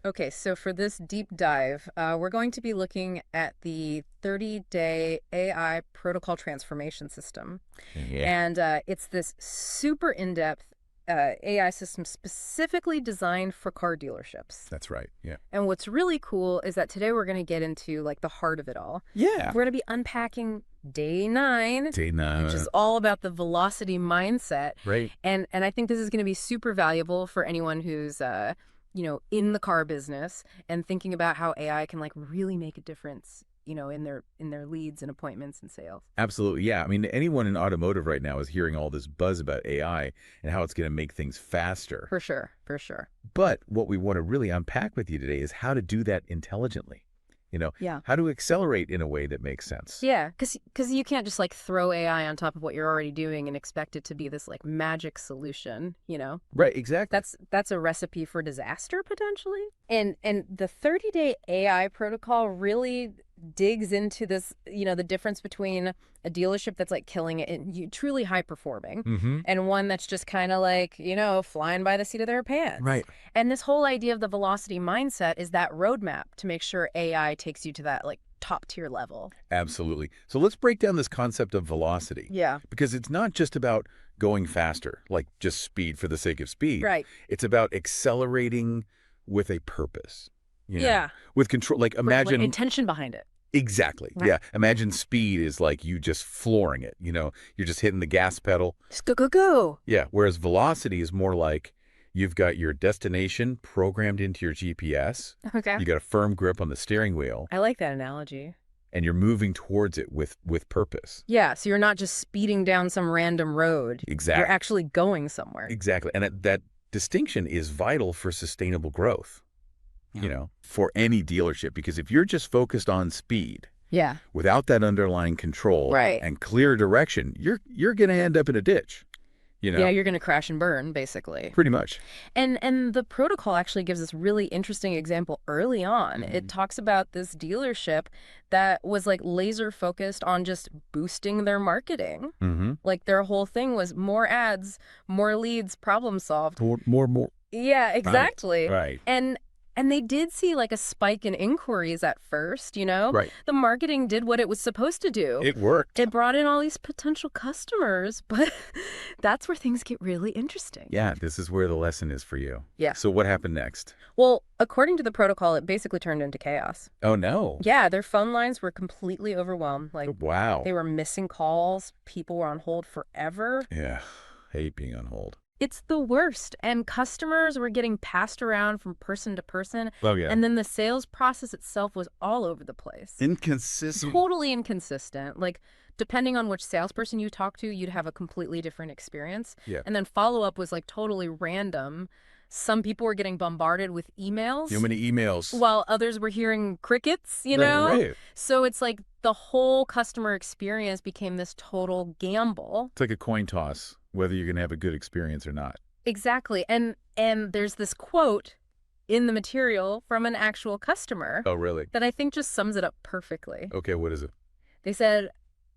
Okay, so for this deep dive, we're going to be looking at the 30-day AI protocol transformation system. Yeah, And it's this super in-depth AI system specifically designed for car dealerships. that's right. Yeah. And what's really cool is that today we're going to get into like the heart of it all. Yeah. We're going to be unpacking day 9, Day which nine. is all about the velocity mindset. Right. And I think this is going to be super valuable for anyone who's in the car business and thinking about how AI can like really make a difference, in their leads and appointments and sales. Absolutely. Yeah. I mean, anyone in automotive right now is hearing all this buzz about AI and how it's going to make things faster. For sure, for sure. But what we want to really unpack with you today is how to do that intelligently. Yeah. How to accelerate in a way that makes sense. Yeah, because you can't just like throw AI on top of what you're already doing and expect it to be this like magic solution. Right. Exactly. That's a recipe for disaster potentially. And the 30-day AI protocol really digs into this, the difference between a dealership that's like killing it and truly high performing Mm-hmm. and one that's just kind of like, flying by the seat of their pants. Right. And this whole idea of the velocity mindset is that roadmap to make sure AI takes you to that like top tier level. Absolutely. So let's break down this concept of velocity Yeah. because it's not just about going faster, like just speed for the sake of speed. Right. It's about accelerating with a purpose. Yeah. With control. Like Like imagine intention behind it. exactly. Right. Yeah. Imagine speed is like you just flooring it. You're just hitting the gas pedal. Just go, go, go. Yeah. Whereas velocity is more like you've got your destination programmed into your GPS. Okay. You got a firm grip on the steering wheel I like that analogy. and you're moving towards it with purpose. Yeah, so you're not just speeding down some random road. Exactly. You're actually going somewhere. Exactly. And that distinction is vital for sustainable growth, Yeah. for any dealership. Because if you're just focused on speed Yeah. without that underlying control Right. and clear direction, you're going to end up in a ditch, Yeah, you're going to crash and burn, basically. pretty much. And the protocol actually gives this really interesting example early on. It talks about this dealership that was like laser focused on just boosting their marketing. Mm-hmm. Like their whole thing was more ads, more leads, problem solved. More. Yeah, exactly. Right. And they did see like a spike in inquiries at first, Right. The marketing did what it was supposed to do. It worked. It brought in all these potential customers, but that's where things get really interesting. Yeah, this is where the lesson is for you. Yeah. So what happened next? Well, according to the protocol, it basically turned into chaos. Oh, no. Yeah, their phone lines were completely overwhelmed. Like Wow. they were missing calls, people were on hold forever. Yeah. Hate being on hold. It's the worst. And customers were getting passed around from person to person. Oh, yeah. And then the sales process itself was all over the place. Inconsistent. Totally inconsistent. Like, depending on which salesperson you talk to, you'd have a completely different experience. Yeah. And then follow-up was like totally random. Some people were getting bombarded with emails. Too many emails. While others were hearing crickets, you know? Right. So it's like the whole customer experience became this total gamble. It's like a coin toss, whether you're going to have a good experience or not. Exactly. And there's this quote in the material from an actual customer Oh, really? that I think just sums it up perfectly. Okay, what is it? They said,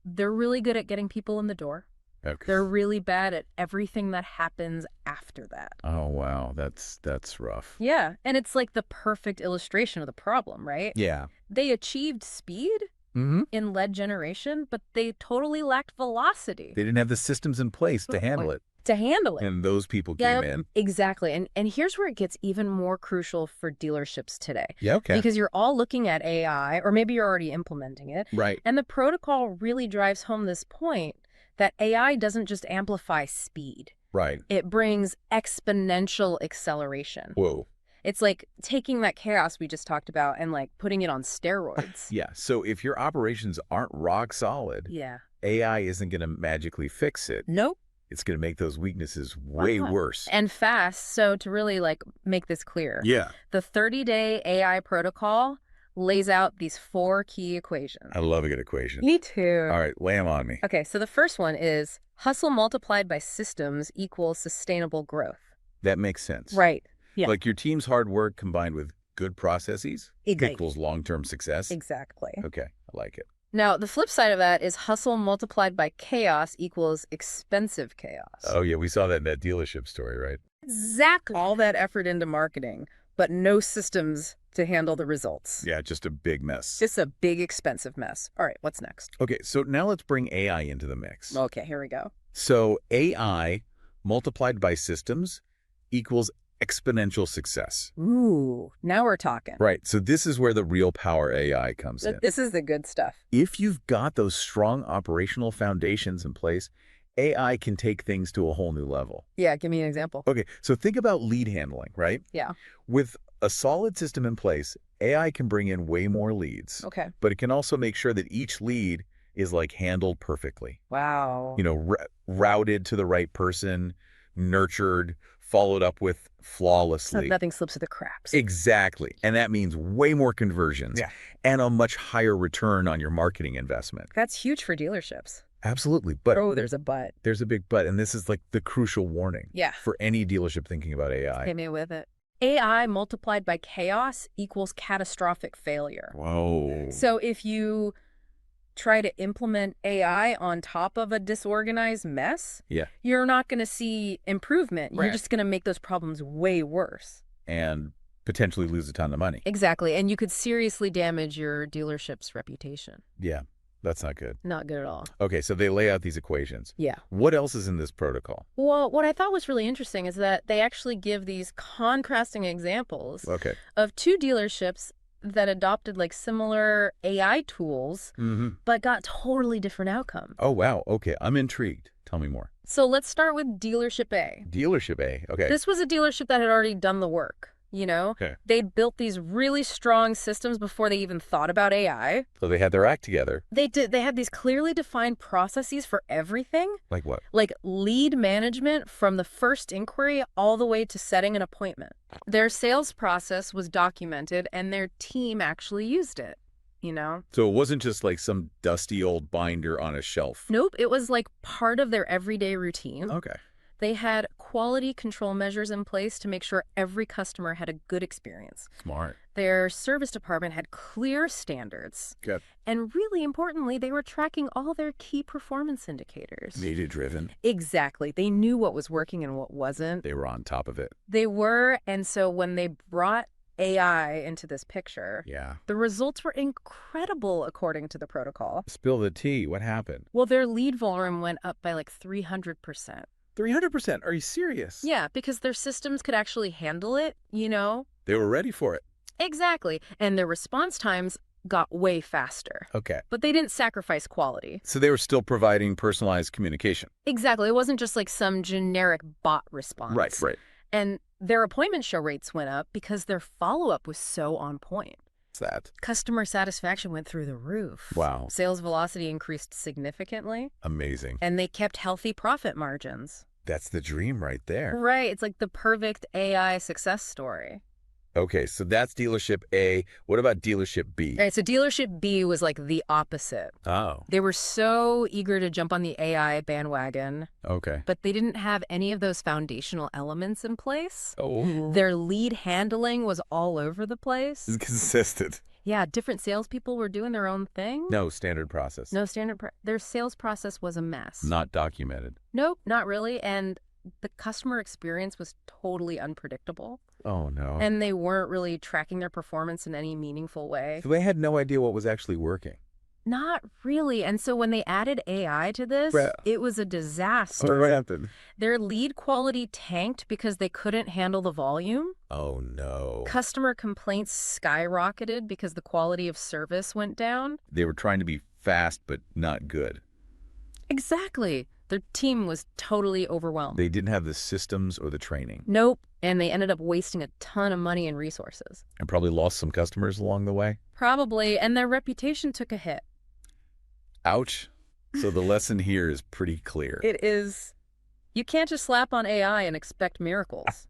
they're really good at getting people in the door. Okay. They're really bad at everything that happens after that. Oh, wow. That's rough. Yeah. And it's like the perfect illustration of the problem, right? Yeah. They achieved speed Mm-hmm. in lead generation, but they totally lacked velocity They didn't have the systems in place to handle it. to handle it. And those people Yeah, came in. exactly. And here's where it gets even more crucial for dealerships today. Yeah, okay. Because you're all looking at AI, or maybe you're already implementing it. Right. And the protocol really drives home this point that AI doesn't just amplify speed. Right. It brings exponential acceleration. Whoa. It's like taking that chaos we just talked about and like putting it on steroids. Yeah. So if your operations aren't rock solid, Yeah. AI isn't going to magically fix it. Nope. It's going to make those weaknesses way not? worse. And fast. So to really like make this clear, Yeah. the 30-day AI protocol lays out these 4 key equations. I love a good equation. Me too. All right, lay them on me. Okay, so the first one is hustle multiplied by systems equals sustainable growth. That makes sense. Right. Yeah. Like your team's hard work combined with good processes Exactly. equals long-term success. Exactly. Okay, I like it. Now, the flip side of that is hustle multiplied by chaos equals expensive chaos. Oh, yeah, we saw that in that dealership story, right? Exactly. All that effort into marketing, but no systems to handle the results. Yeah, just a big mess. Just a big, expensive mess. All right, what's next? Okay, so now let's bring AI into the mix. Okay, here we go. So AI multiplied by systems equals exponential success. Ooh, now we're talking. Right, so this is where the real power AI comes in. This is the good stuff. If you've got those strong operational foundations in place, AI can take things to a whole new level. Yeah, give me an example. Okay, so think about lead handling, right? Yeah. With a solid system in place, AI can bring in way more leads. Okay. But it can also make sure that each lead is like handled perfectly. Wow. You know, routed to the right person, nurtured, followed up with flawlessly. Nothing slips through the cracks. Exactly. And that means way more conversions and a much higher return on your marketing investment. That's huge for dealerships. Absolutely. But Oh, there's a but. there's a big but, and this is like the crucial warning Yeah. for any dealership thinking about AI. Hit me with it. AI multiplied by chaos equals catastrophic failure. Whoa. So if you try to implement AI on top of a disorganized mess, you're not going to see improvement. You're just going to make those problems way worse. And potentially lose a ton of money. Exactly. And you could seriously damage your dealership's reputation. Yeah, that's not good. Not good at all. Okay, so they lay out these equations. Yeah. What else is in this protocol? Well, what I thought was really interesting is that they actually give these contrasting examples of two dealerships that adopted like similar AI tools, but got totally different outcomes. Oh, wow. Okay, I'm intrigued. Tell me more. So let's start with dealership A. Dealership A, okay. This was a dealership that had already done the work, you know? Okay. They'd built these really strong systems before they even thought about AI. So they had their act together. They did. They had these clearly defined processes for everything. Like what? Like lead management from the first inquiry all the way to setting an appointment. Their sales process was documented and their team actually used it, you know? So it wasn't just like some dusty old binder on a shelf. Nope. It was like part of their everyday routine. Okay. They had quality control measures in place to make sure every customer had a good experience. Smart. Their service department had clear standards. Good. And really importantly, they were tracking all their key performance indicators. Data-driven. Exactly. They knew what was working and what wasn't. They were on top of it. They were, and so when they brought AI into this picture, the results were incredible according to the protocol. Spill the tea. What happened? Well, their lead volume went up by like 300%. 300%? Are you serious? Yeah, because their systems could actually handle it, you know? They were ready for it. Exactly. And their response times got way faster. Okay. But they didn't sacrifice quality. So they were still providing personalized communication. Exactly. It wasn't just like some generic bot response. Right. And their appointment show rates went up because their follow-up was so on point. What's that? Customer satisfaction went through the roof. Wow. Sales velocity increased significantly. Amazing. And they kept healthy profit margins. That's the dream right there. Right. It's like the perfect AI success story. Okay, so that's dealership A. What about dealership B? All right, so dealership B was like the opposite. Oh. They were so eager to jump on the AI bandwagon. Okay. But they didn't have any of those foundational elements in place. Oh. Their lead handling was all over the place. It's consistent. Yeah, different salespeople were doing their own thing. No standard process. No standard. Their sales process was a mess. Not documented. Nope, not really. And the customer experience was totally unpredictable. Oh, no. And they weren't really tracking their performance in any meaningful way. So they had no idea what was actually working. Not really. And so when they added AI to this, it was a disaster. What happened? Their lead quality tanked because they couldn't handle the volume. Oh, no. Customer complaints skyrocketed because the quality of service went down. They were trying to be fast, but not good. Exactly. Their team was totally overwhelmed. They didn't have the systems or the training. Nope. And they ended up wasting a ton of money and resources. And probably lost some customers along the way. Probably. And their reputation took a hit. Ouch. So the lesson here is pretty clear. It is. You can't just slap on AI and expect miracles.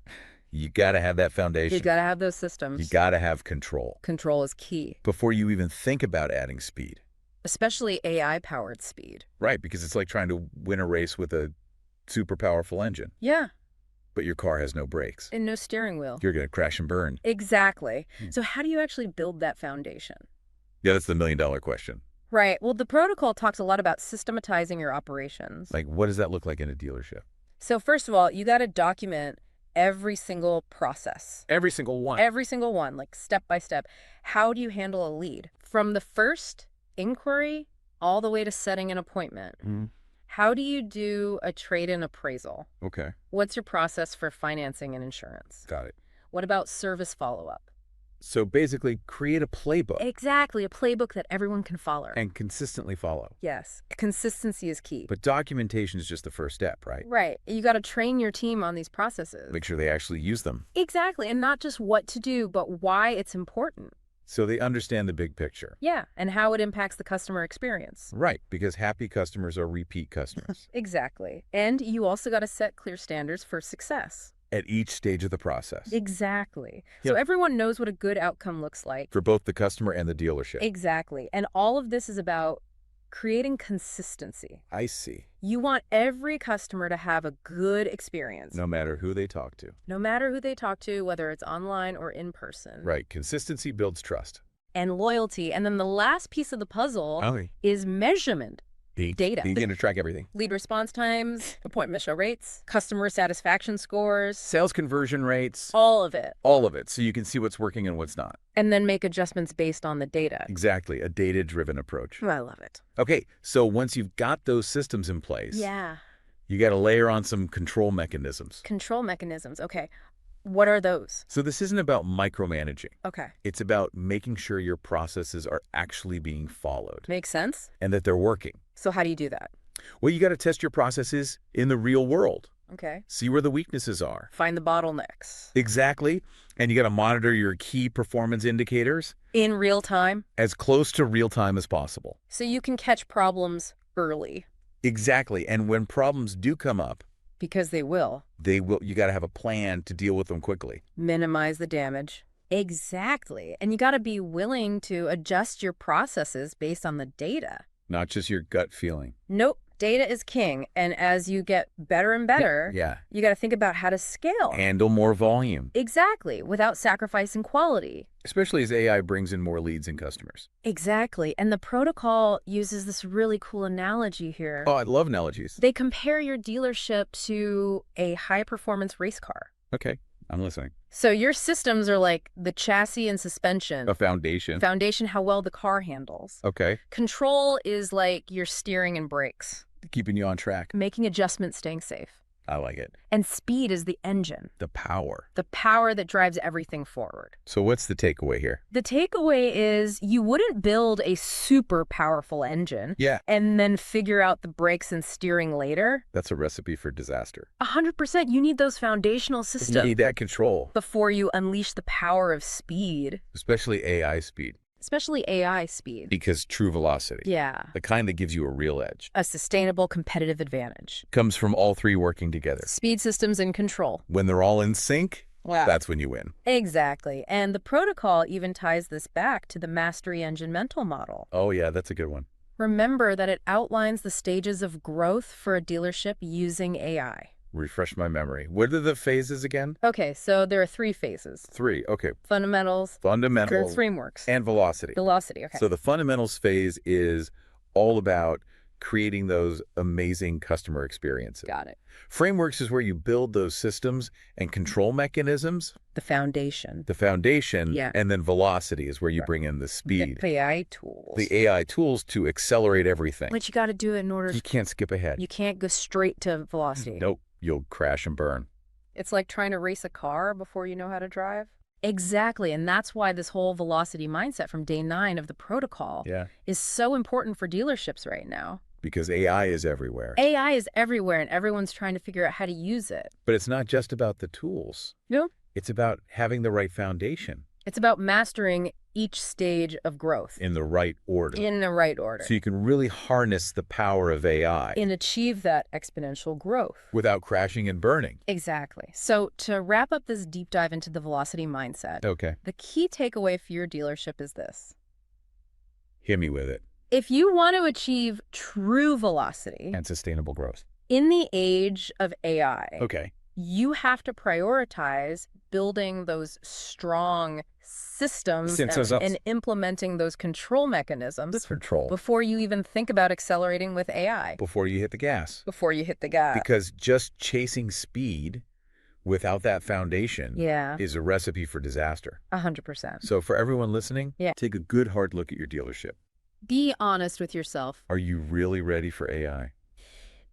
You got to have that foundation. You got to have those systems. You got to have control. Control is key. Before you even think about adding speed. Especially AI-powered speed. Right, because it's like trying to win a race with a super powerful engine. Yeah. But your car has no brakes. And no steering wheel. You're going to crash and burn. Exactly. So how do you actually build that foundation? Yeah, that's the million-dollar question. Right. Well, the protocol talks a lot about systematizing your operations. Like, what does that look like in a dealership? So first of all, you got to document every single process. Every single one. Every single one, like step by step. How do you handle a lead? From the first inquiry all the way to setting an appointment. Mhm. How do you do a trade-in appraisal? Okay. What's your process for financing and insurance? Got it. What about service follow-up? So basically, create a playbook Exactly, a playbook that everyone can follow. and consistently follow. Yes, consistency is key. But documentation is just the first step, right? Right, you got to train your team on these processes. Make sure they actually use them. Exactly, and not just what to do, but why it's important. So they understand the big picture. Yeah, and how it impacts the customer experience. Right, because happy customers are repeat customers. Exactly. And you also got to set clear standards for success. At each stage of the process. Exactly. Yep. So everyone knows what a good outcome looks like. For both the customer and the dealership. Exactly. And all of this is about creating consistency. I see. You want every customer to have a good experience. No matter who they talk to. No matter who they talk to, whether it's online or in person. Right. Consistency builds trust. And loyalty. And then the last piece of the puzzle is measurement. Data. You're going to track everything. Lead response times, appointment show rates, customer satisfaction scores. Sales conversion rates. All of it. All of it. So you can see what's working and what's not. And then make adjustments based on the data. Exactly. A data-driven approach. I love it. Okay. So once you've got those systems in place, Yeah. you got to layer on some control mechanisms. Control mechanisms. Okay. What are those? So this isn't about micromanaging. Okay. It's about making sure your processes are actually being followed. Makes sense. And that they're working. So how do you do that? Well, you got to test your processes in the real world. Okay. See where the weaknesses are. Find the bottlenecks. Exactly. And you got to monitor your key performance indicators. In real time. As close to real time as possible. So you can catch problems early. Exactly. And when problems do come up. Because they will. You got to have a plan to deal with them quickly. Minimize the damage. Exactly. And you got to be willing to adjust your processes based on the data. Not just your gut feeling. Nope. Data is king. And as you get better and better, you got to think about how to scale. Handle more volume. Exactly. Without sacrificing quality. Especially as AI brings in more leads and customers. Exactly. And the protocol uses this really cool analogy here. Oh, I love analogies. They compare your dealership to a high-performance race car. Okay. I'm listening. So your systems are like the chassis and suspension. A foundation. Foundation, how well the car handles. Okay. Control is like your steering and brakes. Keeping you on track. Making adjustments, staying safe. I like it. And speed is the engine. The power. The power that drives everything forward. So what's the takeaway here? The takeaway is you wouldn't build a super powerful engine and then figure out the brakes and steering later. That's a recipe for disaster. 100%. You need those foundational systems. You need that control. Before you unleash the power of speed. Especially AI speed. Especially AI speed. Because true velocity. Yeah. The kind that gives you a real edge. A sustainable competitive advantage. Comes from all three working together. Speed systems and control. When they're all in sync, that's when you win. Exactly. And the protocol even ties this back to the mastery engine mental model. Oh, yeah, that's a good one. Remember that it outlines the stages of growth for a dealership using AI. Refresh my memory. What are the phases again? Okay, so there are 3 phases. 3, okay. Fundamentals. Fundamentals. Frameworks. And velocity. Velocity, okay. So the fundamentals phase is all about creating those amazing customer experiences. Got it. Frameworks is where you build those systems and control mechanisms. The foundation. The foundation. Yeah. And then velocity is where you bring in the speed. The AI tools. The AI tools to accelerate everything. But you got to do it in order. You can't skip ahead. You can't go straight to velocity. Nope. You'll crash and burn. It's like trying to race a car before you know how to drive. Exactly. And that's why this whole velocity mindset from day 9 of the protocol is so important for dealerships right now. Because AI is everywhere. AI is everywhere and everyone's trying to figure out how to use it. But it's not just about the tools. No. It's about having the right foundation. It's about mastering each stage of growth. In the right order. In the right order. So you can really harness the power of AI. And achieve that exponential growth. Without crashing and burning. Exactly. So to wrap up this deep dive into the velocity mindset, the key takeaway for your dealership is this. Hit me with it. If you want to achieve true velocity and sustainable growth in the age of AI, you have to prioritize building those strong systems and implementing those control mechanisms before you even think about accelerating with AI. Before you hit the gas. Before you hit the gas. Because just chasing speed without that foundation Yeah, is a recipe for disaster. 100%. So for everyone listening, Yeah. take a good hard look at your dealership. Be honest with yourself. Are you really ready for AI?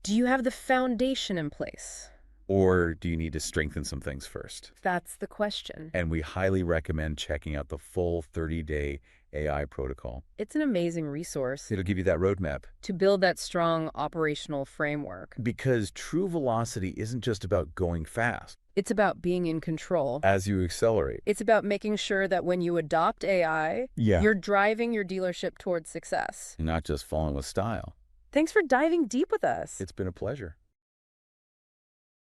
Do you have the foundation in place? Or do you need to strengthen some things first? That's the question. And we highly recommend checking out the full 30-day AI protocol. It's an amazing resource It'll give you that roadmap. to build that strong operational framework. Because true velocity isn't just about going fast. It's about being in control. As you accelerate. It's about making sure that when you adopt AI, you're driving your dealership towards success. Not just following with style. Thanks for diving deep with us. It's been a pleasure.